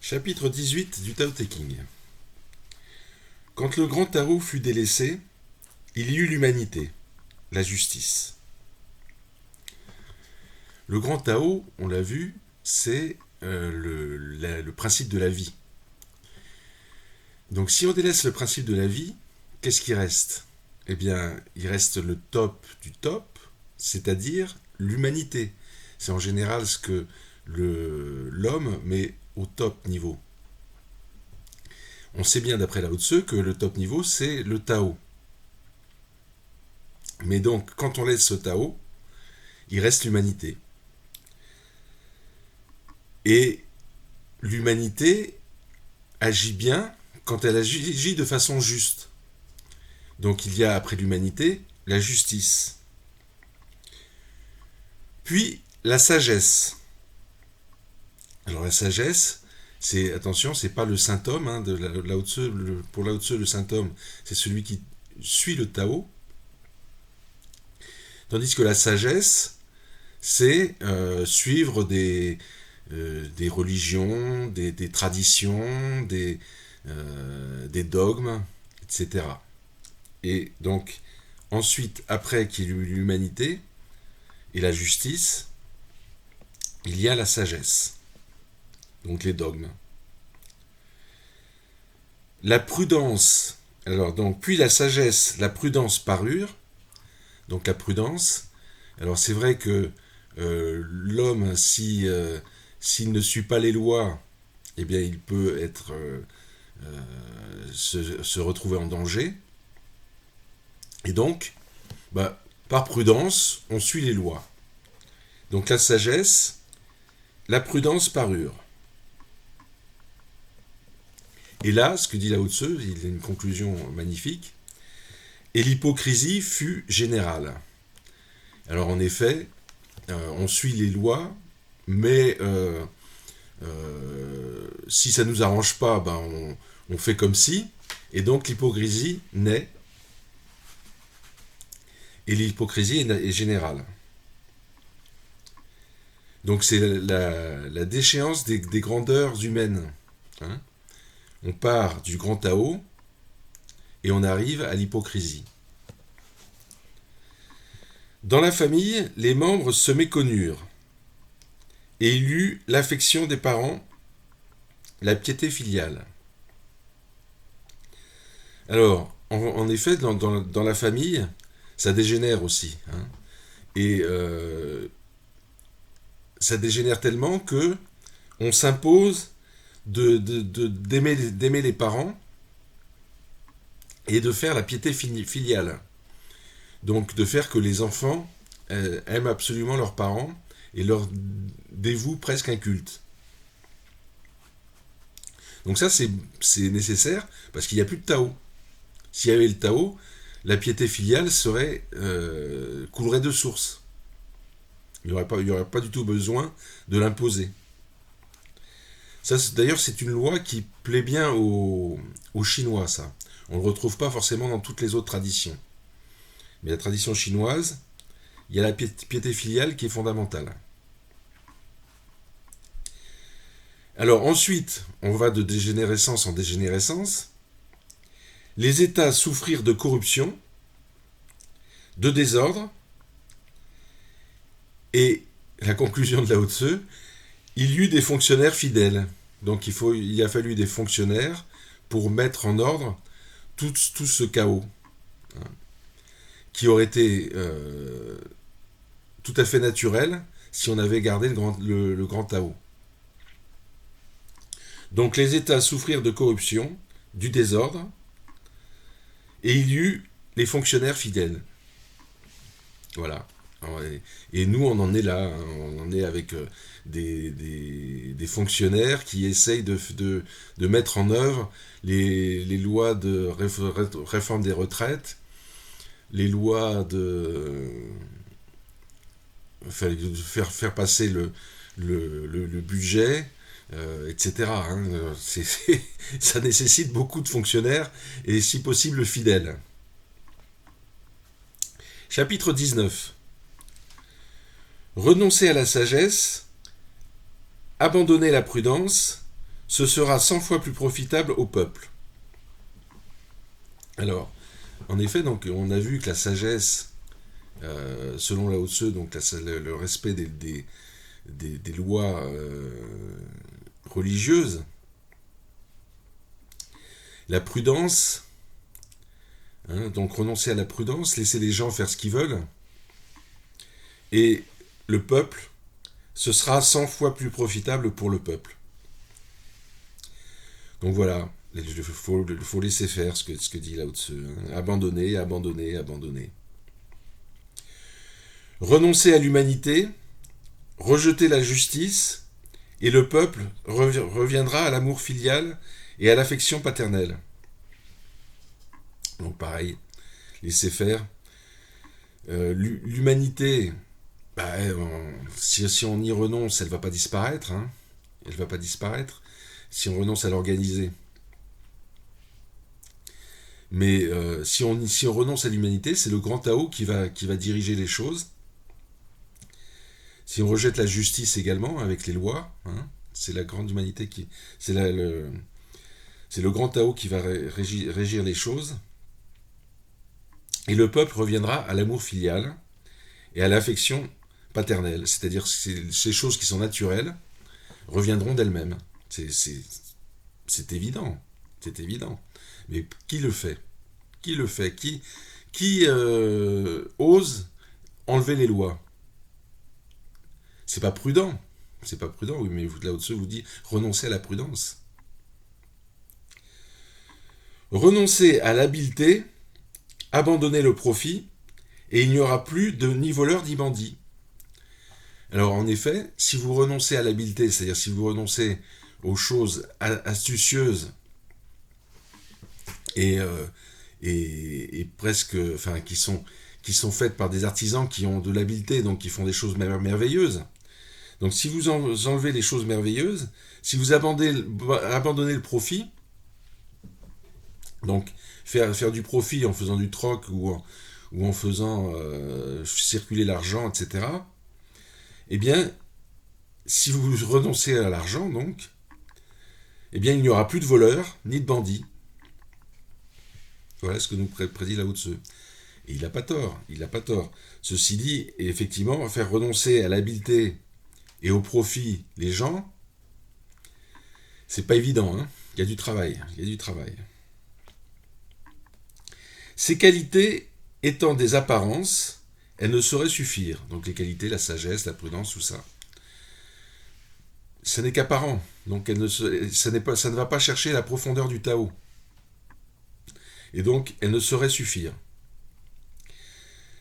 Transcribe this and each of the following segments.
Chapitre 18 du Tao Te Ching. Quand le grand Tao fut délaissé, il y eut l'humanité, la justice. Le grand Tao, on l'a vu, c'est le principe de la vie. Donc si on délaisse le principe de la vie, qu'est-ce qui reste ? Eh bien, il reste le top du top, c'est-à-dire l'humanité. C'est en général ce que l'homme met au top niveau. On sait bien d'après Lao Tzu que le top niveau, c'est le Tao. Mais donc, quand on laisse ce Tao, il reste l'humanité. Et l'humanité agit bien quand elle agit de façon juste. Donc il y a après l'humanité la justice. Puis la sagesse. Alors la sagesse, c'est, attention, c'est pas le saint homme de Lao Tzu, pour Lao Tzu, le saint homme, c'est celui qui suit le Tao. Tandis que la sagesse, c'est suivre des religions, des traditions, des dogmes, etc. Et donc, ensuite, après qu'il y ait eu l'humanité et la justice, il y a la sagesse, donc les dogmes. La prudence, alors donc, puis la sagesse, la prudence parurent, donc la prudence. Alors c'est vrai que l'homme, s'il ne suit pas les lois, eh bien il peut être se retrouver en danger. Et donc, par prudence, on suit les lois. Donc la sagesse, la prudence parurent. Et là, ce que dit Lao Tzu, il a une conclusion magnifique, et l'hypocrisie fut générale. Alors en effet, on suit les lois, mais si ça ne nous arrange pas, on fait comme si, et donc l'hypocrisie naît, et l'hypocrisie est générale. Donc c'est la déchéance des grandeurs humaines. On part du grand Tao et on arrive à l'hypocrisie. Dans la famille, les membres se méconnurent et il y eut l'affection des parents, la piété filiale. Alors, en effet, dans la famille, ça dégénère aussi. Et ça dégénère tellement que on s'impose d'aimer les parents et de faire la piété filiale. Donc de faire que les enfants aiment absolument leurs parents et leur dévouent presque un culte. Donc ça c'est nécessaire parce qu'il n'y a plus de Tao. S'il y avait le Tao, la piété filiale coulerait de source. Il n'y aurait pas du tout besoin de l'imposer. Ça, d'ailleurs, c'est une loi qui plaît bien aux Chinois, ça. On ne le retrouve pas forcément dans toutes les autres traditions. Mais la tradition chinoise, il y a la piété filiale qui est fondamentale. Alors ensuite, on va de dégénérescence en dégénérescence. Les États souffrirent de corruption, de désordre, et la conclusion de Lao Tzu, il y eut des fonctionnaires fidèles. Donc il a fallu des fonctionnaires pour mettre en ordre tout ce chaos, qui aurait été tout à fait naturel si on avait gardé le grand Tao. Donc les États souffrirent de corruption, du désordre, et il y eut les fonctionnaires fidèles. Voilà. Et nous, on en est là. On en est avec des fonctionnaires qui essayent de mettre en œuvre les lois de réforme des retraites, les lois de faire passer le budget, etc. Ça nécessite beaucoup de fonctionnaires et si possible fidèles. Chapitre 19. Renoncer à la sagesse, abandonner la prudence, ce sera 100 fois plus profitable au peuple. Alors, en effet, donc, on a vu que la sagesse, selon Lao Tzu, donc le respect des lois religieuses, la prudence, hein, donc renoncer à la prudence, laisser les gens faire ce qu'ils veulent, et le peuple, ce sera 100 fois plus profitable pour le peuple. Donc voilà, il faut laisser faire ce que dit Lao Tzu. Hein. Abandonner, abandonner, abandonner. Renoncer à l'humanité, rejeter la justice, et le peuple reviendra à l'amour filial et à l'affection paternelle. Donc pareil, laisser faire. L'humanité, bah, si on y renonce, elle ne va pas disparaître. Hein. Elle ne va pas disparaître si on renonce à l'organiser. Mais si on renonce à l'humanité, c'est le grand Tao qui va diriger les choses. Si on rejette la justice également, avec les lois, hein, c'est la grande humanité qui... C'est le grand Tao qui va régir les choses. Et le peuple reviendra à l'amour filial et à l'affection paternelle. C'est-à-dire que ces choses qui sont naturelles reviendront d'elles-mêmes. C'est évident. C'est évident. Mais qui le fait? Qui le fait? Qui ose enlever les lois? C'est pas prudent. C'est pas prudent, oui, mais Lao Tzu vous dit renoncer à la prudence. Renoncer à l'habileté, abandonner le profit, et il n'y aura plus ni voleurs ni bandits. Alors en effet, si vous renoncez à l'habileté, c'est-à-dire si vous renoncez aux choses astucieuses et presque, enfin, qui sont faites par des artisans qui ont de l'habileté, donc qui font des choses merveilleuses. Donc si vous enlevez les choses merveilleuses, si vous abandonnez le profit, donc faire du profit en faisant du troc ou en faisant circuler l'argent, etc., eh bien, si vous renoncez à l'argent, donc, eh bien, il n'y aura plus de voleurs ni de bandits. Voilà ce que nous prédit Lao Tzu. Et il n'a pas tort, il n'a pas tort. Ceci dit, effectivement, faire renoncer à l'habileté et au profit les gens, c'est pas évident, hein. Il y a du travail, il y a du travail. Ces qualités étant des apparences, elles ne sauraient suffire. Donc les qualités, la sagesse, la prudence, tout ça. Ce n'est qu'apparent. Donc ça ne va pas chercher la profondeur du Tao. Et donc, elles ne sauraient suffire.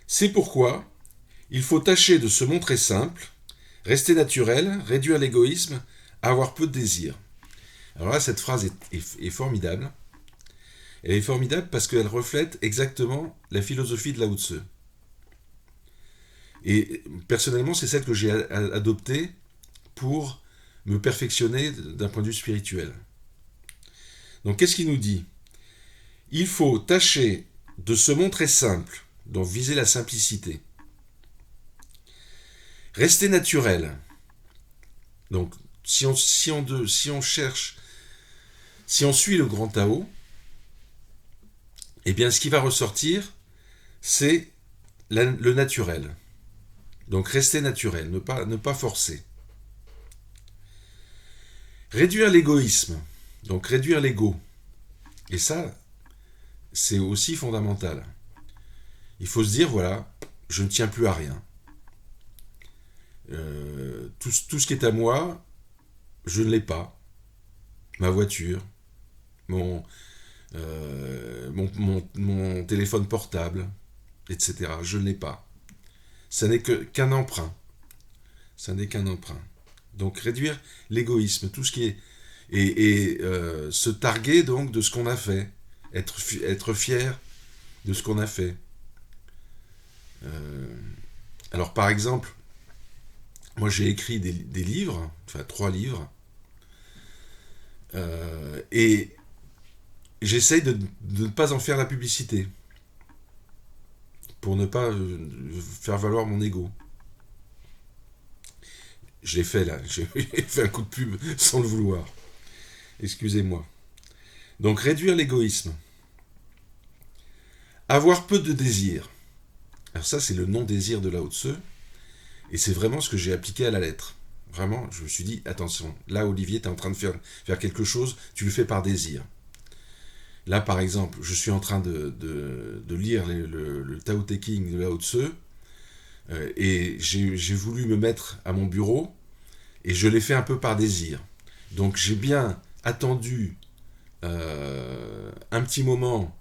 C'est pourquoi il faut tâcher de se montrer simple, rester naturel, réduire l'égoïsme, avoir peu de désir. Alors là, cette phrase est formidable. Elle est formidable parce qu'elle reflète exactement la philosophie de Lao Tzu. Et personnellement, c'est celle que j'ai adoptée pour me perfectionner d'un point de vue spirituel. Donc, qu'est-ce qu'il nous dit? Il faut tâcher de se montrer simple, donc viser la simplicité. Rester naturel. Donc, si on cherche, si on suit le grand Tao, eh bien, ce qui va ressortir, c'est le naturel. Donc, rester naturel, ne pas forcer. Réduire l'égoïsme, donc réduire l'ego. Et ça, c'est aussi fondamental. Il faut se dire, voilà, je ne tiens plus à rien. Tout ce qui est à moi, je ne l'ai pas. Ma voiture, mon téléphone portable, etc. Je ne l'ai pas. Ça n'est qu'un emprunt. Ça n'est qu'un emprunt. Donc réduire l'égoïsme, tout ce qui est... Et se targuer donc de ce qu'on a fait. Être fier de ce qu'on a fait. Alors par exemple, moi j'ai écrit des livres, enfin 3 livres, et j'essaye de ne pas en faire la publicité, pour ne pas faire valoir mon ego. Je l'ai fait là, j'ai fait un coup de pub sans le vouloir. Excusez-moi. Donc réduire l'égoïsme. Avoir peu de désir. Alors ça, c'est le non-désir de Lao Tse. Et c'est vraiment ce que j'ai appliqué à la lettre. Vraiment, je me suis dit, attention, là, Olivier, tu es en train de faire quelque chose, tu le fais par désir. Là, par exemple, je suis en train de lire le Tao Te Ching de Lao Tse, et j'ai voulu me mettre à mon bureau, et je l'ai fait un peu par désir. Donc j'ai bien attendu un petit moment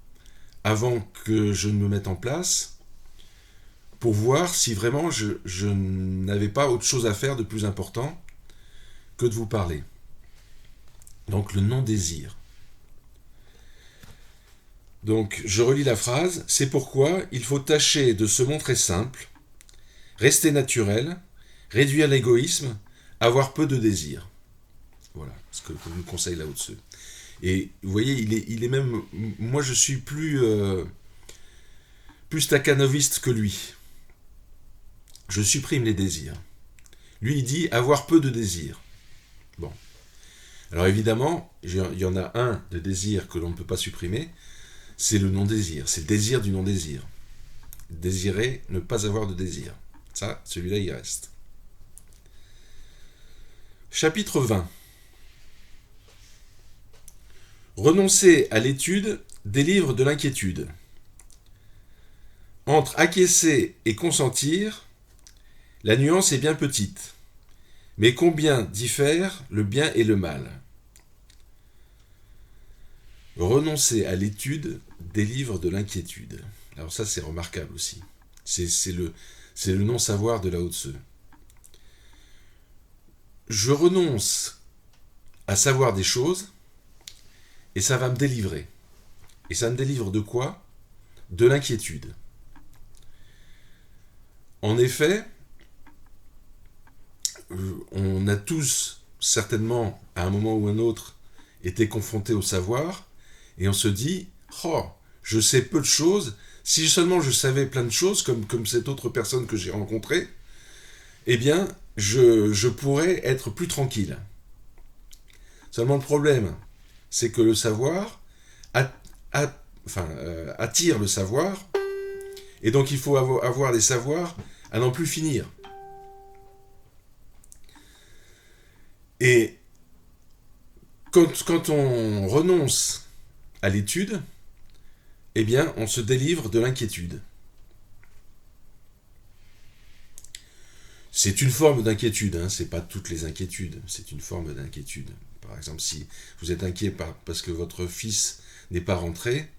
avant que je ne me mette en place, pour voir si vraiment je n'avais pas autre chose à faire de plus important que de vous parler. Donc le non-désir. Donc je relis la phrase, c'est pourquoi il faut tâcher de se montrer simple, rester naturel, réduire l'égoïsme, avoir peu de désir. Voilà ce que nous conseille Lao Tse. Et vous voyez, il est même... Moi je suis plus stakhanoviste que lui. Je supprime les désirs. Lui, il dit avoir peu de désirs. Bon. Alors évidemment, il y en a un de désir que l'on ne peut pas supprimer, c'est le non-désir. C'est le désir du non-désir. Désirer, ne pas avoir de désir. Ça, celui-là, il reste. Chapitre 20. Renoncer à l'étude délivre de l'inquiétude. Entre acquiescer et consentir, la nuance est bien petite. Mais combien diffèrent le bien et le mal ? Renoncer à l'étude délivre de l'inquiétude. Alors ça, c'est remarquable aussi. C'est le non-savoir de Lao Tse. Je renonce à savoir des choses et ça va me délivrer. Et ça me délivre de quoi ? De l'inquiétude. En effet, on a tous, certainement, à un moment ou un autre, été confrontés au savoir, et on se dit, oh, je sais peu de choses, si seulement je savais plein de choses, comme cette autre personne que j'ai rencontrée, eh bien, je pourrais être plus tranquille. Seulement le problème, c'est que le savoir attire le savoir, et donc il faut avoir des savoirs à n'en plus finir. Et quand on renonce à l'étude, eh bien, on se délivre de l'inquiétude. C'est une forme d'inquiétude, hein, c'est pas toutes les inquiétudes, c'est une forme d'inquiétude. Par exemple, si vous êtes inquiet parce que votre fils n'est pas rentré,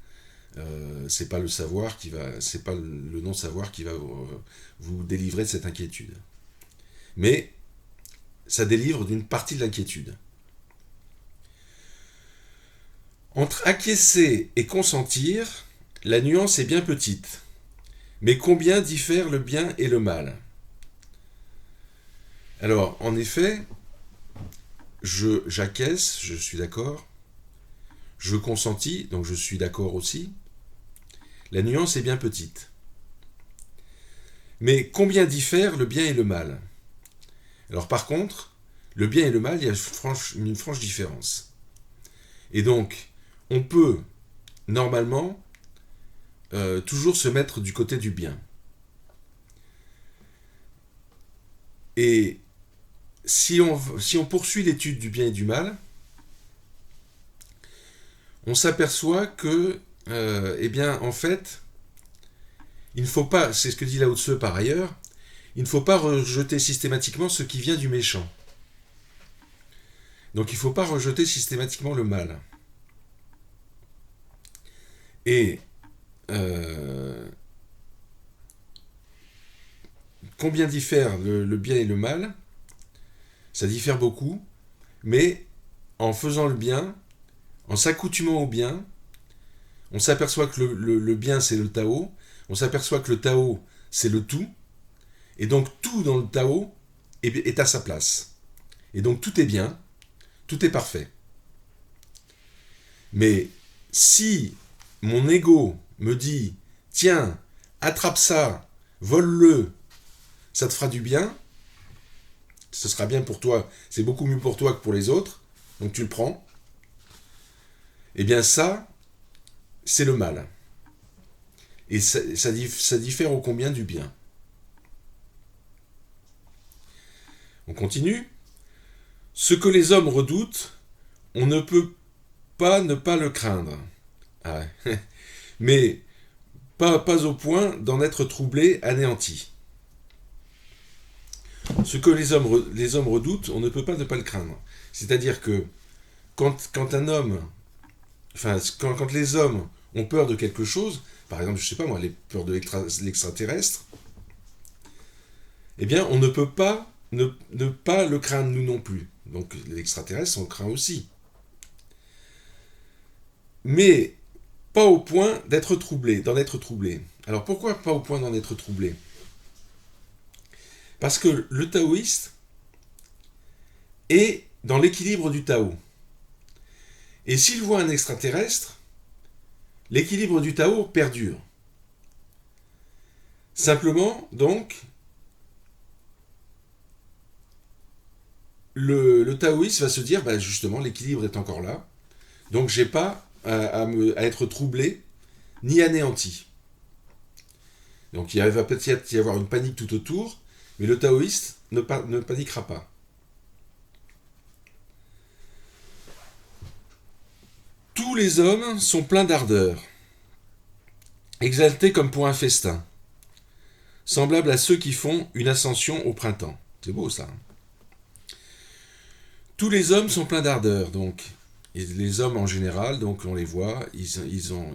c'est pas le savoir c'est pas le non-savoir qui va vous délivrer de cette inquiétude. Mais ça délivre d'une partie de l'inquiétude. Entre acquiescer et consentir, la nuance est bien petite. Mais combien diffèrent le bien et le mal ? Alors, en effet, j'acquiesce, je suis d'accord. Je consentis, donc je suis d'accord aussi. La nuance est bien petite. Mais combien diffèrent le bien et le mal ? Alors par contre, le bien et le mal, il y a une franche différence. Et donc, on peut, normalement, toujours se mettre du côté du bien. Et si on poursuit l'étude du bien et du mal, on s'aperçoit que, eh bien, en fait, il ne faut pas, c'est ce que dit Lao Tse par ailleurs, il ne faut pas rejeter systématiquement ce qui vient du méchant. Donc il ne faut pas rejeter systématiquement le mal. Et combien diffèrent le bien et le mal ? Ça diffère beaucoup, mais en faisant le bien, en s'accoutumant au bien, on s'aperçoit que le bien c'est le Tao, on s'aperçoit que le Tao c'est le tout, et donc tout dans le Tao est à sa place. Et donc tout est bien, tout est parfait. Mais si mon ego me dit, tiens, attrape ça, vole-le, ça te fera du bien, ce sera bien pour toi, c'est beaucoup mieux pour toi que pour les autres, donc tu le prends, Eh bien ça, c'est le mal. Et ça diffère ô combien du bien. On continue. Ce que les hommes redoutent, on ne peut pas ne pas le craindre. Ah ouais. Mais pas au point d'en être troublé, anéanti. Ce que les hommes redoutent, on ne peut pas ne pas le craindre. C'est-à-dire que quand un homme, enfin, quand les hommes ont peur de quelque chose, par exemple, je sais pas moi, les peurs de l'extraterrestre, eh bien, on ne peut pas ne pas le craindre nous non plus. Donc, l'extraterrestre, on le craint aussi. Mais pas au point d'être troublé, d'en être troublé. Alors, pourquoi pas au point d'en être troublé? Parce que le taoïste est dans l'équilibre du Tao. Et s'il voit un extraterrestre, l'équilibre du Tao perdure. Simplement, donc, le taoïste va se dire, bah justement, l'équilibre est encore là, donc j'ai pas à être troublé ni anéanti. Donc il va peut-être y avoir une panique tout autour, mais le taoïste ne paniquera pas. Tous les hommes sont pleins d'ardeur, exaltés comme pour un festin, semblables à ceux qui font une ascension au printemps. C'est beau ça. Tous les hommes sont pleins d'ardeur, donc. Et les hommes en général, donc on les voit, ils ont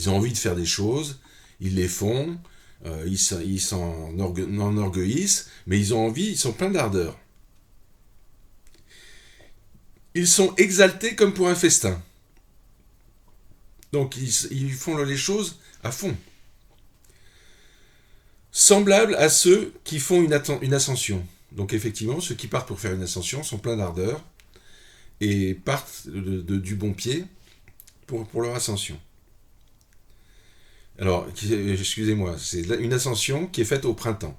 envie de faire des choses, ils les font, ils s'en enorgueillissent, mais ils ont envie, ils sont pleins d'ardeur. Ils sont exaltés comme pour un festin. Donc ils font les choses à fond. Semblables à ceux qui font une ascension. Donc effectivement, ceux qui partent pour faire une ascension sont pleins d'ardeur et partent du bon pied pour leur ascension. Alors, excusez-moi, c'est une ascension qui est faite au printemps.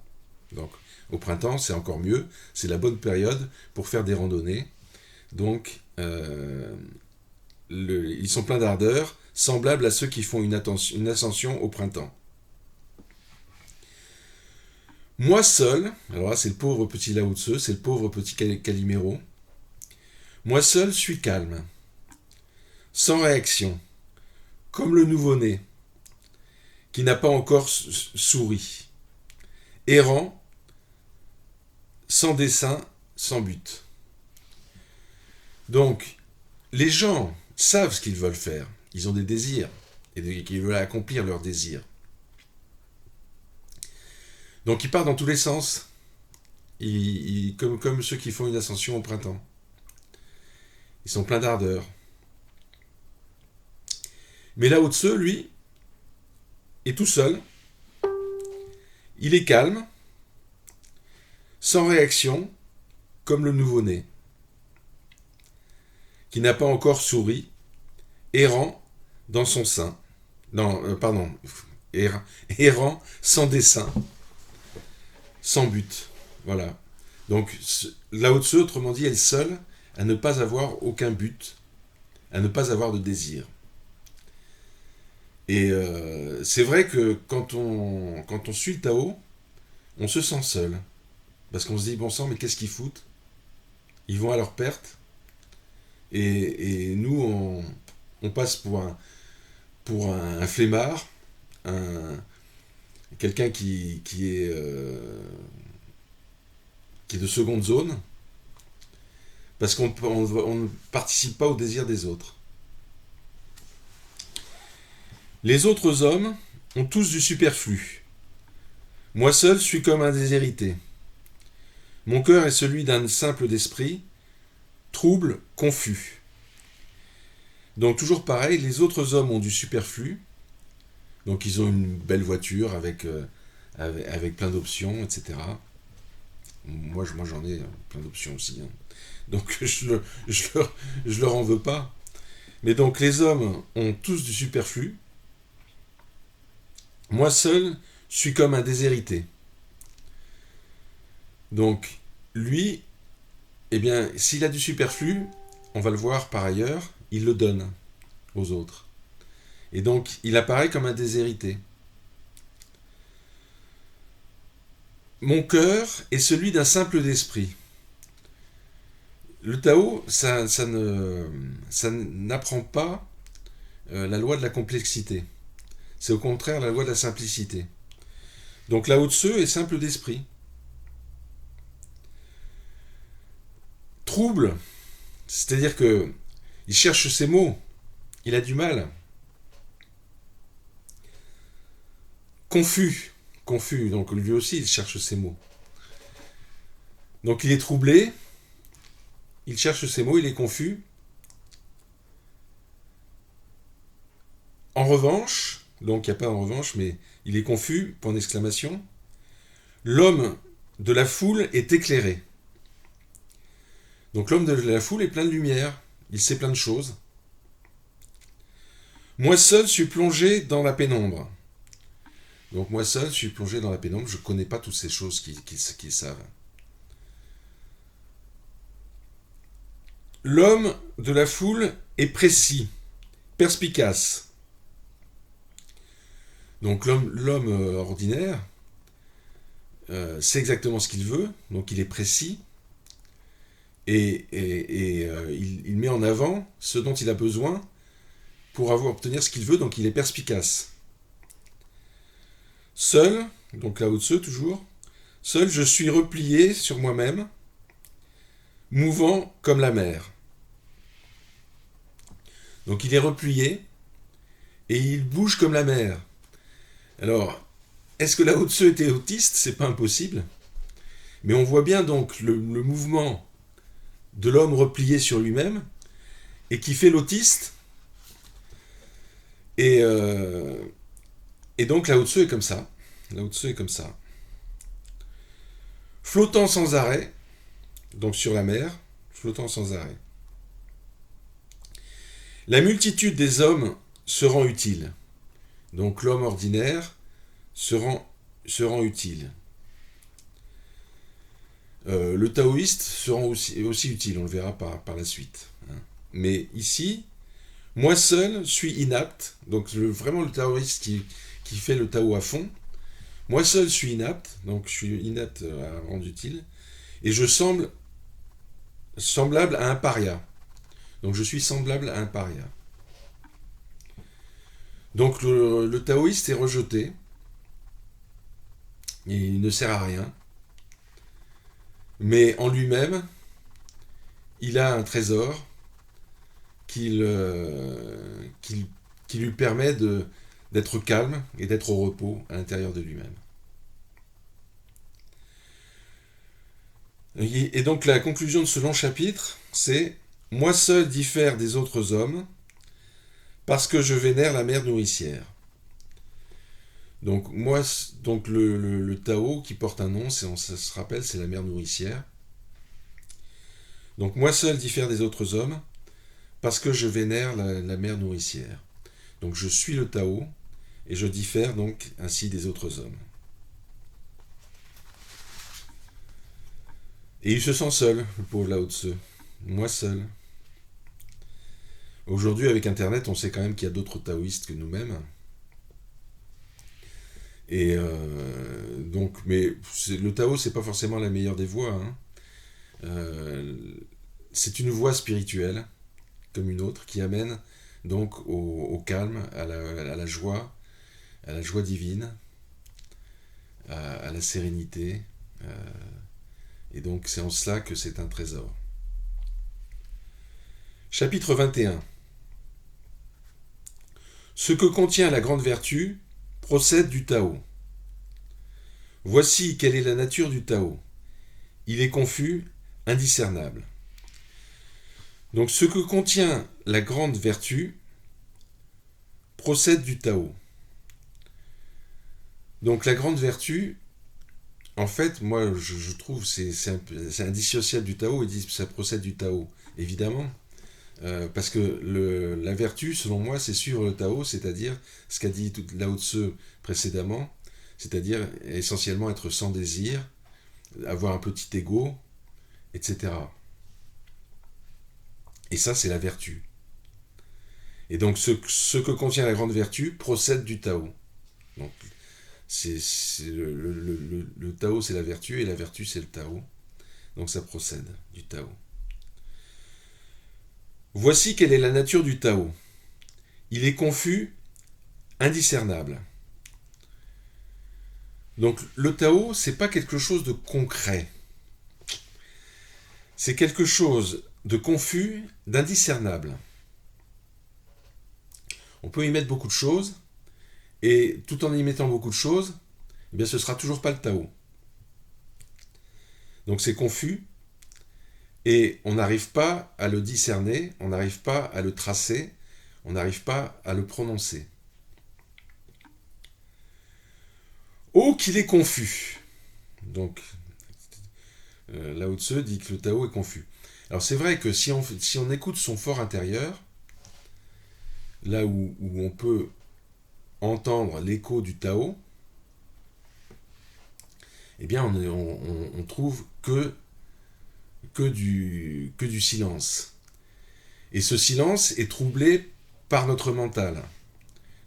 Donc, au printemps, c'est encore mieux, c'est la bonne période pour faire des randonnées. Donc, ils sont pleins d'ardeur, semblables à ceux qui font une ascension au printemps. Moi seul, alors là, c'est le pauvre petit Lao Tse, c'est le pauvre petit Calimero. Moi seul suis calme, sans réaction, comme le nouveau-né, qui n'a pas encore souri, errant, sans dessein, sans but. Donc, les gens savent ce qu'ils veulent faire, ils ont des désirs, et qu'ils veulent accomplir leurs désirs. Donc ils partent dans tous les sens, comme ceux qui font une ascension au printemps. Ils sont pleins d'ardeur. Mais Lao Tse, lui, est tout seul. Il est calme, sans réaction, comme le nouveau-né, qui n'a pas encore souri, errant dans son sein. Errant sans dessein, sans but. Voilà. Donc, Lao Tse, autrement dit, est le seul à ne pas avoir aucun but, à ne pas avoir de désir. Et c'est vrai que quand on suit le Tao, on se sent seul. Parce qu'on se dit, bon sang, mais qu'est-ce qu'ils foutent? Ils vont à leur perte. Et nous, on passe pour un flemmard, quelqu'un qui est de seconde zone, parce qu'on ne participe pas au désir des autres. Les autres hommes ont tous du superflu. Moi seul suis comme un déshérité. Mon cœur est celui d'un simple d'esprit, trouble, confus. Donc toujours pareil, les autres hommes ont du superflu, donc ils ont une belle voiture avec plein d'options, etc. Moi j'en ai plein d'options aussi. Hein. Donc je leur en veux pas. Mais donc les hommes ont tous du superflu. Moi seul suis comme un déshérité. Donc lui, eh bien, s'il a du superflu, on va le voir par ailleurs, il le donne. aux autres. Et donc, il apparaît comme un déshérité. Mon cœur est celui d'un simple d'esprit. Le Tao, ça n'apprend pas la loi de la complexité. C'est au contraire la loi de la simplicité. Donc Lao Tzu est simple d'esprit. Trouble, c'est-à-dire que il cherche ses mots, il a du mal. Confus, donc lui aussi il cherche ses mots. Donc il est troublé, il cherche ses mots, il est confus. En revanche, donc il n'y a pas en revanche, mais il est confus, point d'exclamation. L'homme de la foule est éclairé. Donc l'homme de la foule est plein de lumière, il sait plein de choses. Moi seul suis plongé dans la pénombre. Donc moi seul suis plongé dans la pénombre, je ne connais pas toutes ces choses qu'ils savent. L'homme de la foule est précis, perspicace. Donc l'homme ordinaire sait exactement ce qu'il veut, donc il est précis, et il met en avant ce dont il a besoin pour obtenir ce qu'il veut, donc il est perspicace. Seul, donc Lao Tzu toujours, seul je suis replié sur moi-même, mouvant comme la mer. Donc il est replié et il bouge comme la mer. Alors, est-ce que Lao Tzu était autiste? C'est pas impossible. Mais on voit bien donc le mouvement de l'homme replié sur lui-même et qui fait l'autiste. Et donc Lao Tzu est comme ça. Lao Tzu est comme ça. Flottant sans arrêt, donc sur la mer, flottant sans arrêt. La multitude des hommes se rend utile. Donc l'homme ordinaire se rend utile. Le taoïste se rend aussi utile, on le verra par la suite. Mais ici, moi seul suis inapte, donc vraiment le taoïste qui fait le Tao à fond. Moi seul suis inapte, donc je suis inapte à rendre utile, et je semble semblable à un paria. Donc je suis semblable à un paria. Donc le taoïste est rejeté, et il ne sert à rien, mais en lui-même, il a un trésor qui lui permet d'être calme et d'être au repos à l'intérieur de lui-même. Et donc la conclusion de ce long chapitre, c'est « Moi seul diffère des autres hommes, parce que je vénère la mère nourricière. » Donc le Tao qui porte un nom, on se rappelle, c'est la mère nourricière. Donc moi seul diffère des autres hommes, parce que je vénère la mère nourricière. Donc je suis le Tao, et je diffère donc ainsi des autres hommes. Et il se sent seul, le pauvre Lao Tzu. Moi seul. Aujourd'hui, avec Internet, on sait quand même qu'il y a d'autres taoïstes que nous-mêmes. Et donc, mais le Tao, c'est pas forcément la meilleure des voies. C'est une voie spirituelle, comme une autre, qui amène donc au calme, à la joie divine, à la sérénité. Et donc, c'est en cela que c'est un trésor. Chapitre 21. Ce que contient la grande vertu procède du Tao. Voici quelle est la nature du Tao. Il est confus, indiscernable. Donc ce que contient la grande vertu procède du Tao. Donc la grande vertu, en fait, moi je trouve c'est indissociable du Tao, et dit ça procède du Tao, évidemment. Parce que la vertu, selon moi, c'est suivre le Tao, c'est-à-dire ce qu'a dit Lao Tzu précédemment, c'est-à-dire essentiellement être sans désir, avoir un petit ego, etc. Et ça, c'est la vertu. Et donc ce que contient la grande vertu procède du Tao. Donc le Tao c'est la vertu et la vertu c'est le Tao. Donc ça procède du Tao. Voici quelle est la nature du Tao. Il est confus, indiscernable. Donc le Tao, c'est pas quelque chose de concret. C'est quelque chose de confus, d'indiscernable. On peut y mettre beaucoup de choses, et tout en y mettant beaucoup de choses, eh bien ce sera toujours pas le Tao. Donc c'est confus, et on n'arrive pas à le discerner, on n'arrive pas à le tracer, on n'arrive pas à le prononcer. Oh, qu'il est confus. Donc, Lao Tzu dit que le Tao est confus. Alors c'est vrai que si on écoute son fort intérieur, là où on peut entendre l'écho du Tao, eh bien on trouve que du silence. Et ce silence est troublé par notre mental,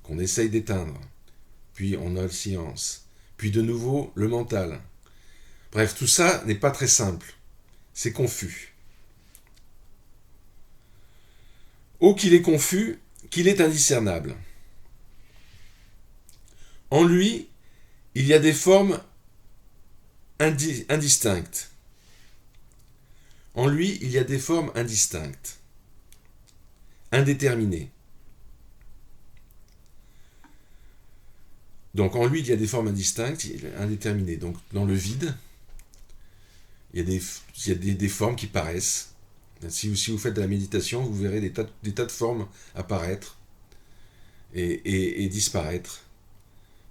qu'on essaye d'éteindre. Puis on a le silence. Puis de nouveau le mental. Bref, tout ça n'est pas très simple. C'est confus. Oh, qu'il est confus, qu'il est indiscernable. En lui, il y a des formes indistinctes. En lui, il y a des formes indistinctes, indéterminées. Donc en lui, il y a des formes indistinctes, indéterminées. Donc dans le vide, il y a des formes qui paraissent. Si vous faites de la méditation, vous verrez des tas de formes apparaître et disparaître.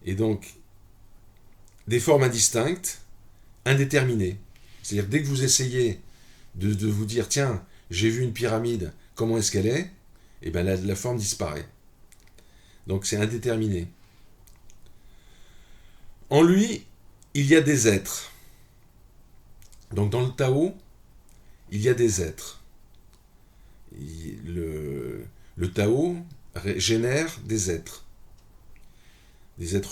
Et donc, des formes indistinctes, indéterminées. C'est-à-dire, dès que vous essayez de vous dire, tiens, j'ai vu une pyramide, comment est-ce qu'elle est ? Et bien la forme disparaît. Donc c'est indéterminé. En lui, il y a des êtres. Donc dans le Tao, il y a des êtres. Le Tao génère des êtres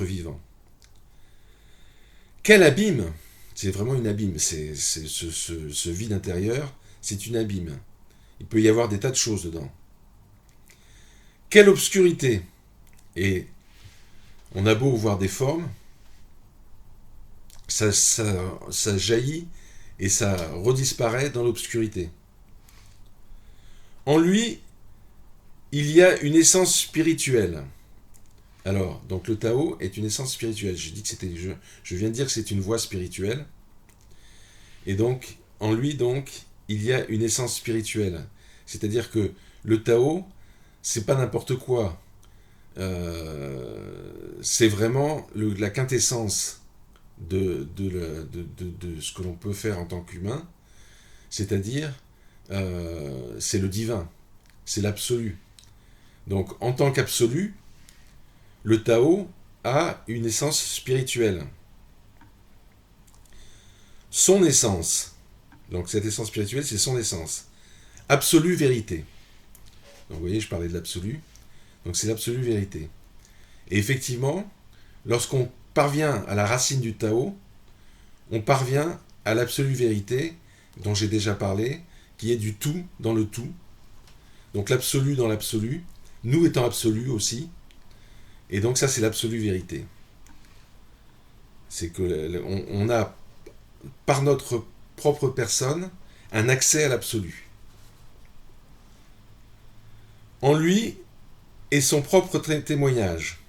vivants. Quel abîme ! C'est vraiment une abîme. Ce vide intérieur, c'est une abîme. Il peut y avoir des tas de choses dedans. Quelle obscurité ! Et on a beau voir des formes, ça jaillit et ça redisparaît dans l'obscurité. En lui, il y a une essence spirituelle. Alors, donc le Tao est une essence spirituelle. Je viens de dire que c'est une voie spirituelle. Et donc, en lui, donc, il y a une essence spirituelle. C'est-à-dire que le Tao, c'est pas n'importe quoi. C'est vraiment la quintessence de ce que l'on peut faire en tant qu'humain. C'est-à-dire, c'est le divin. C'est l'absolu. Donc, en tant qu'absolu, le Tao a une essence spirituelle. Son essence, donc cette essence spirituelle, c'est son essence. Absolue vérité. Donc vous voyez, je parlais de l'absolu. Donc c'est l'absolue vérité. Et effectivement, lorsqu'on parvient à la racine du Tao, on parvient à l'absolue vérité, dont j'ai déjà parlé, qui est du tout dans le tout. Donc l'absolu dans l'absolu, nous étant absolus aussi. Et donc ça, c'est l'absolue vérité. C'est qu'on a, par notre propre personne, un accès à l'absolu. En lui est son propre témoignage.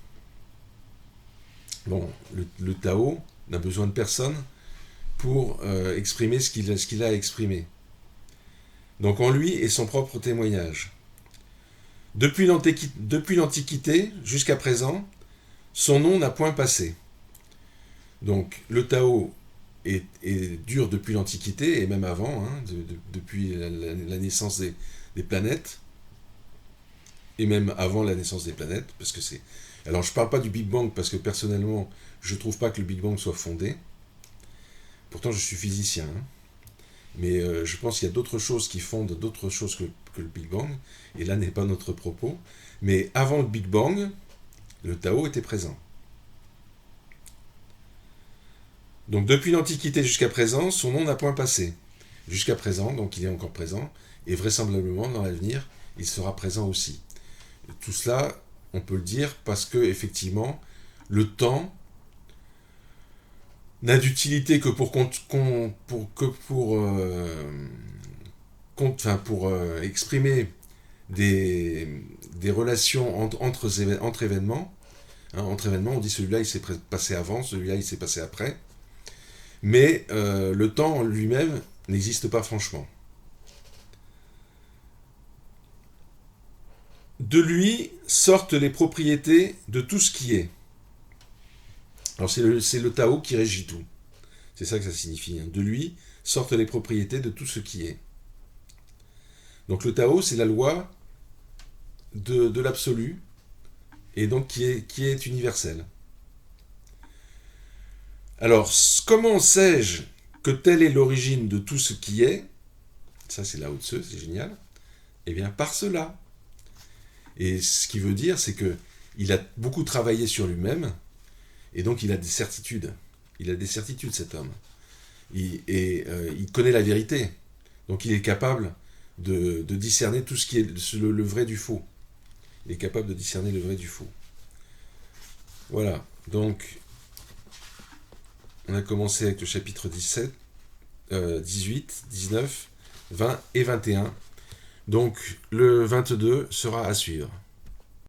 Bon, le Tao n'a besoin de personne pour exprimer ce qu'il a exprimé. Donc en lui est son propre témoignage. Depuis l'Antiquité jusqu'à présent, son nom n'a point passé. Donc le Tao dure depuis l'Antiquité, et même avant, depuis la naissance des planètes, et même avant la naissance des planètes, parce que c'est... Alors je ne parle pas du Big Bang, parce que personnellement, je ne trouve pas que le Big Bang soit fondé. Pourtant je suis physicien. Mais je pense qu'il y a d'autres choses qui fondent d'autres choses que le Big Bang, et là n'est pas notre propos. Mais avant le Big Bang, le Tao était présent. Donc depuis l'Antiquité jusqu'à présent, son nom n'a point passé. Jusqu'à présent, donc il est encore présent, et vraisemblablement dans l'avenir, il sera présent aussi. Tout cela, on peut le dire parce que effectivement, le temps n'a d'utilité que pour exprimer des relations entre événements. Hein, entre événements, on dit celui-là il s'est passé avant, celui-là il s'est passé après. Mais le temps en lui-même n'existe pas franchement. De lui sortent les propriétés de tout ce qui est. Alors c'est le Tao qui régit tout. C'est ça que ça signifie. Hein. De lui sortent les propriétés de tout ce qui est. Donc le Tao, c'est la loi de l'absolu, et donc qui est universelle. Alors, comment sais-je que telle est l'origine de tout ce qui est? Ça, c'est Lao Tzu, c'est génial. Eh bien, par cela. Et ce qui veut dire, c'est que il a beaucoup travaillé sur lui-même, et donc il a des certitudes. Il a des certitudes, cet homme. Il connaît la vérité. Donc il est capable de discerner tout ce qui est le vrai du faux. Il est capable de discerner le vrai du faux. Voilà. Donc, on a commencé avec le chapitre 17, 18, 19, 20 et 21. Donc, le 22 sera à suivre.